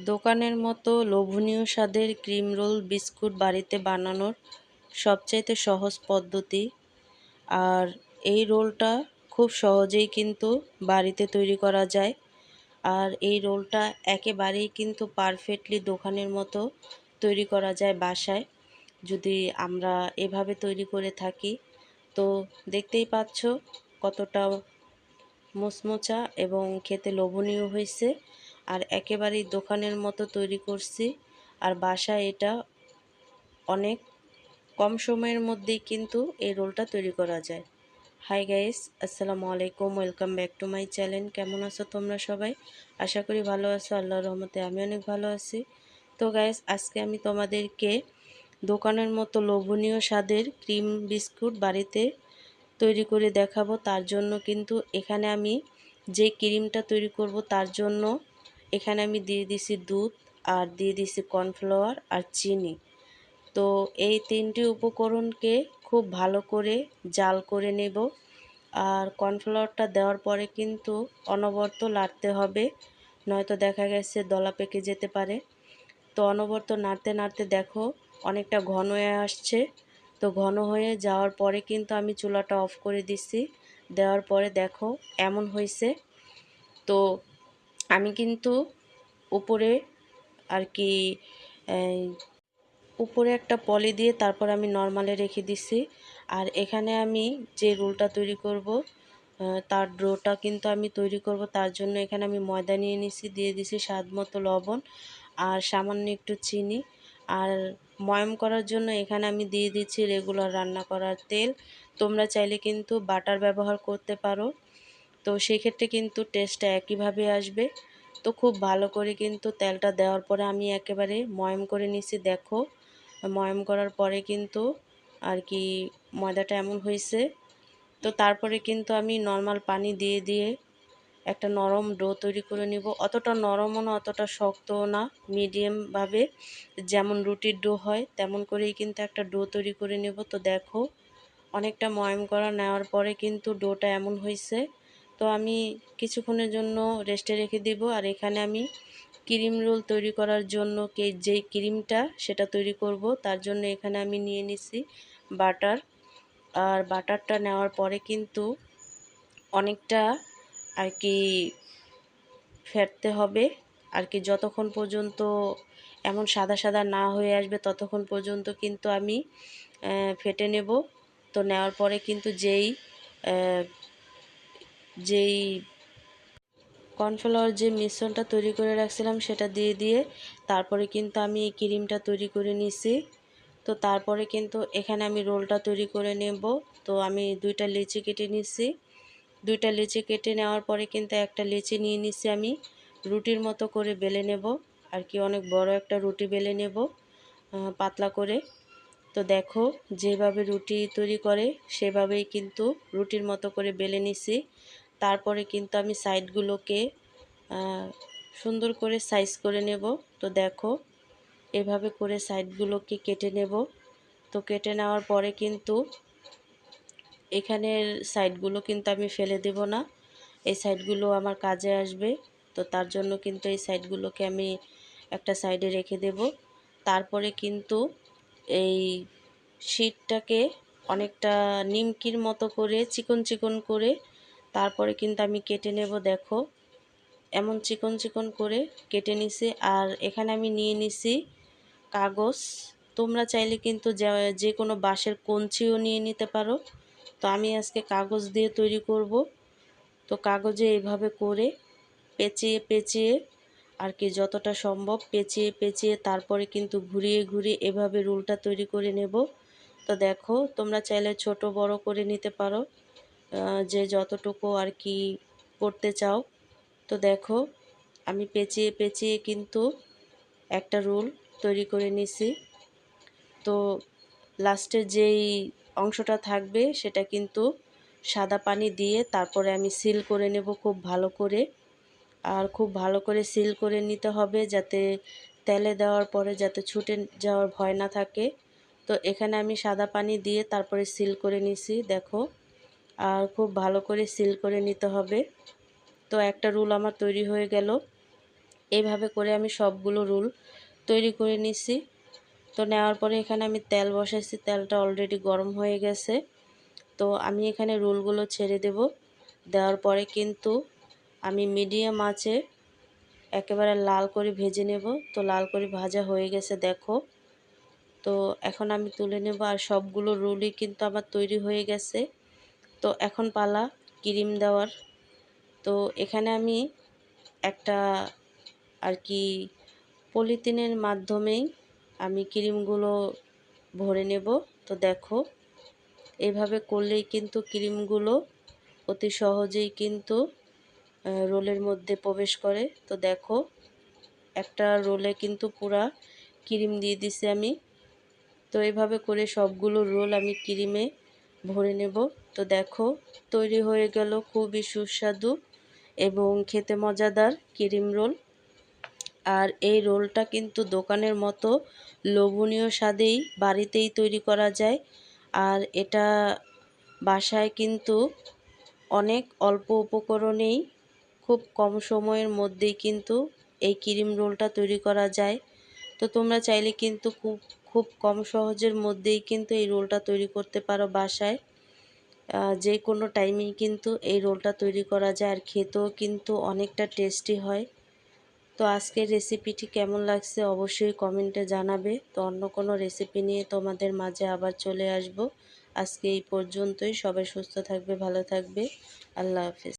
দোকানের মতো লোভনীয় স্বাদের ক্রিম রোল বিস্কুট বাড়িতে বানানোর সবচাইতে সহজ পদ্ধতি। আর এই রোলটা খুব সহজেই কিন্তু বাড়িতে তৈরি করা যায়। আর এই রোলটা একেবারেই কিন্তু পারফেক্টলি দোকানের মতো তৈরি করা যায় বাসায়, যদি আমরা এভাবে তৈরি করে থাকি। তো দেখতেই পাচ্ছ কতটা মুচমুচা এবং খেতে লোভনীয় হয়েছে। আর একেবারেই দোকানের মতো তৈরি করছি। আর বাসায় এটা অনেক কম সময়ের মধ্যেই কিন্তু এই রোলটা তৈরি করা যায়। হাই গাইস, আসসালামু আলাইকুম, welcome back to my channel. কেমন আছো তোমরা সবাই? আশা করি ভালো আছো। আল্লাহর রহমতে আমি অনেক ভালো আছি। তো গাইস, আজকে আমি তোমাদেরকে দোকানের মতো লোভনীয় স্বাদের ক্রিম বিস্কুট বাড়িতে তৈরি করে দেখাবো। তার জন্য কিন্তু এখানে আমি যে ক্রিমটা তৈরি করব তার জন্য এখানে আমি দিয়ে দিছি দুধ, আর দিয়ে দিছি কর্নফ্লাওয়ার আর চিনি। তো এই তিনটি উপকরণকে খুব ভালো করে জাল করে নেব। আর কর্নফ্লাওয়ারটা দেওয়ার পরে কিন্তু অনবরত নাড়তে হবে, নয়তো দেখা গেছে দলা পেকে যেতে পারে। তো অনবরত নাড়তে নাড়তে দেখো অনেকটা ঘন হয়ে আসছে। তো ঘন হয়ে যাওয়ার পরে কিন্তু আমি চুলাটা অফ করে দিছি। দেওয়ার পরে দেখো এমন হয়েছে। তো আমি কিন্তু উপরে আর কি উপরে একটা পলি দিয়ে তারপর আমি নর্মালে রেখে দিছি। আর এখানে আমি যে রোলটা তৈরি করব তার ডোটা কিন্তু আমি তৈরি করব। তার জন্য এখানে আমি ময়দা নিয়ে নিছি, দিয়ে দিছি স্বাদ মতো লবণ আর সামান্য একটু চিনি। আর ময়াম করার জন্য এখানে আমি দিয়ে দিচ্ছি রেগুলার রান্না করার তেল। তোমরা চাইলে কিন্তু বাটার ব্যবহার করতে পারো। তো সেক্ষেত্রে কিন্তু টেস্টটা একইভাবে আসবে। তো খুব ভালো করে কিন্তু তেলটা দেওয়ার পরে আমি একেবারে ময়াম করে নিছি। দেখো ময়াম করার পরে কিন্তু আর কি ময়দাটা এমন হয়েছে। তো তারপরে কিন্তু আমি নর্মাল পানি দিয়ে দিয়ে একটা নরম ডো তৈরি করে নিব। অতটা নরমও না, অতটা শক্তও না, মিডিয়ামভাবে যেমন রুটির ডো হয় তেমন করেই কিন্তু একটা ডো তৈরি করে নেব। তো দেখো অনেকটা ময়াম করা নেওয়ার পরে কিন্তু ডোটা এমন হয়েছে। তো আমি কিছুক্ষণের জন্য রেস্টে রেখে দিব। আর এখানে আমি ক্রিম রোল তৈরি করার জন্য যেই ক্রিমটা সেটা তৈরি করব, তার জন্য এখানে আমি নিয়ে নিছি বাটার। আর বাটারটা নেওয়ার পরে কিন্তু অনেকটা আর কি ফেটতে হবে। আর কি যতক্ষণ পর্যন্ত এমন সাদা সাদা না হয়ে আসবে ততক্ষণ পর্যন্ত কিন্তু আমি ফেটে নেব। তো নেওয়ার পরে কিন্তু যেই কর্নফ্লাওয়ার যে মিশ্রণটা তৈরি করে রাখছিলাম সেটা দিয়ে দিয়ে তারপরে কিন্তু আমি এই ক্রিমটা তৈরি করে নিছি। তো তারপরে কিন্তু এখানে আমি রোলটা তৈরি করে নেব। তো আমি দুইটা লিচি কেটে নিছি। দুইটা লিচি কেটে নেওয়ার পরে কিন্তু একটা লিচি নিয়ে নিছি আমি রুটির মতো করে বেলে নেব। আর কি অনেক বড় একটা রুটি বেলে নেব পাতলা করে। তো দেখো যেভাবে রুটি তৈরি করে সেভাবেই কিন্তু রুটির মতো করে বেলে নিছি। তারপরে কিন্তু আমি সাইডগুলোকে সুন্দর করে সাইজ করে নেব। তো দেখো এভাবে করে সাইডগুলোকে কেটে নেব। তো কেটে নেওয়ার পরে কিন্তু এখানের সাইডগুলো কিন্তু আমি ফেলে দেব না, এই সাইডগুলো আমার কাজে আসবে। তো তার জন্য কিন্তু এই সাইডগুলোকে আমি একটা সাইডে রেখে দেব। তারপরে কিন্তু এই শীটটাকে অনেকটা নিমকির মতো করে চিকন চিকন করে তারপরে কিন্তু আমি কেটে নেব। দেখো এমন চিকন চিকন করে কেটে নিছি। আর এখানে আমি নিয়ে নিছি কাগজ। তোমরা চাইলে কিন্তু যে কোনো বাঁশের কঞ্চিও নিয়ে নিতে পারো। তো আমি আজকে কাগজ দিয়ে তৈরি করব। তো কাগজে এইভাবে করে পেঁচিয়ে পেঁচিয়ে আর কি যতটা সম্ভব পেঁচিয়ে পেঁচিয়ে তারপরে কিন্তু ঘুরিয়ে ঘুরিয়ে এভাবে রোলটা তৈরি করে নেব। তো দেখো তোমরা চাইলে ছোট বড় করে নিতে পারো, যে যতটুকু আর কি করতে চাও। তো দেখো আমি পেঁচিয়ে পেঁচিয়ে কিন্তু একটা রোল তৈরি করে নিছি। তো লাস্টে যেই অংশটা থাকবে সেটা কিন্তু সাদা পানি দিয়ে তারপরে আমি সিল করে নেব খুব ভালো করে। আর খুব ভালো করে সিল করে নিতে হবে যাতে তেলে দেওয়ার পরে যাতে ছুটে যাওয়ার ভয় না থাকে। তো এখানে আমি সাদা পানি দিয়ে তারপরে সিল করে নিছি দেখো। আর খুব ভালো করে সিল করে নিতে হবে। তো একটা রোল আমার তৈরি হয়ে গেল। এইভাবে করে আমি সবগুলো রোল তৈরি করে নিছি। তো নেওয়ার পরে এখানে আমি তেল বসাইছি, তেলটা অলরেডি গরম হয়ে গেছে। তো আমি এখানে রোলগুলো ছেড়ে দেব। দেওয়ার পরে কিন্তু আমি মিডিয়াম আঁচে একেবারে লাল করে ভেজে নেব। তো লাল করে ভাজা হয়ে গেছে দেখো। তো এখন আমি তুলে নেব, আর সবগুলো রোলই কিন্তু আমার তৈরি হয়ে গেছে। তো এখন পালা ক্রিম দেওয়ার। তো এখানে আমি একটা আর কি পলিথিনের মাধ্যমেই আমি ক্রিমগুলো ভরে নেব। তো দেখো এইভাবে করলেই কিন্তু ক্রিমগুলো অতি সহজেই কিন্তু রোলের মধ্যে প্রবেশ করে। তো দেখো একটা রোলে কিন্তু পুরা ক্রিম দিয়ে দিছি আমি। তো এইভাবে করে সবগুলো রোল আমি ক্রিমে ভরে নেব। তো দেখো তৈরি হয়ে গেল খুবই সুস্বাদু এবং খেতে মজাদার ক্রিম রোল। আর এই রোলটা কিন্তু দোকানের মতো লোভনীয় স্বাদেই বাড়িতেই তৈরি করা যায়। আর এটা বাসায় কিন্তু অনেক অল্প উপকরণেই খুব কম সময়ের মধ্যেই কিন্তু এই ক্রিম রোলটা তৈরি করা যায়। তো তোমরা চাইলে কিন্তু খুব কম সহজের মধ্যেই কিন্তু এই রোলটা তৈরি করতে পারো বাসায়। যে কোনো টাইমেই কিন্তু এই রোলটা তৈরি করা যায়, আর খেতেও কিন্তু অনেকটা টেস্টি হয়। তো আজকের রেসিপিটি কেমন লাগছে অবশ্যই কমেন্টে জানাবে। তো অন্য কোনো রেসিপি নিয়ে তোমাদের মাঝে আবার চলে আসব। আজকে এই পর্যন্তই। সবাই সুস্থ থাকবে, ভালো থাকবে। আল্লাহ হাফেজ।